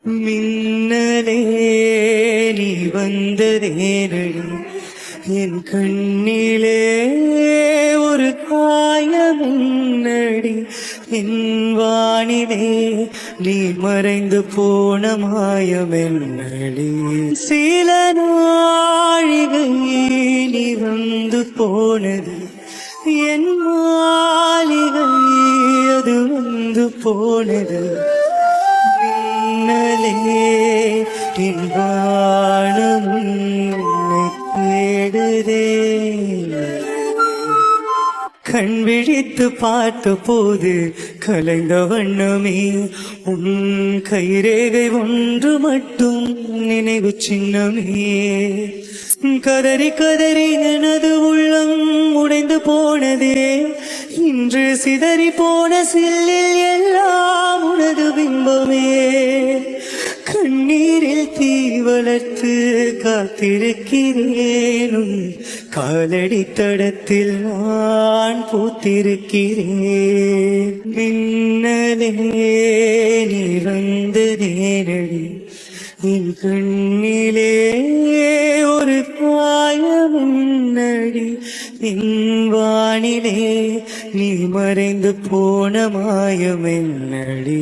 மின்னலே நீ வந்ததேனடி என் கண்ணிலே ஒரு காயமென்னடி என் வானிலே நீ மறைந்து போன மாயமென்னடி சில நாழிகை நீ வந்து போனது என் மாளிகை அது வந்து போனது என் வானம் உன்னை தேடுதே கண் விழித்து பார்த்த போது கலைந்த வண்ணமே உன் கைரேகை ஒன்று மட்டும் நினைவு சின்னமே கதறி கதறி எனது உள்ளம் உடைந்து போனதே இன்று சிதறி போன சில்லில் எல்லாம் உனது பிம்பமே கண்ணீரில் தீ வளர்த்து காத்திருக்கிறேனும் காலடி தடத்தில் நான் பூத்திருக்கிறேன் மின்னலே நீ வந்ததேனடி என் கண்ணிலே ஒரு காயமென்னடி என் வானிலே நீ மறைந்து போன மாயமென்னடி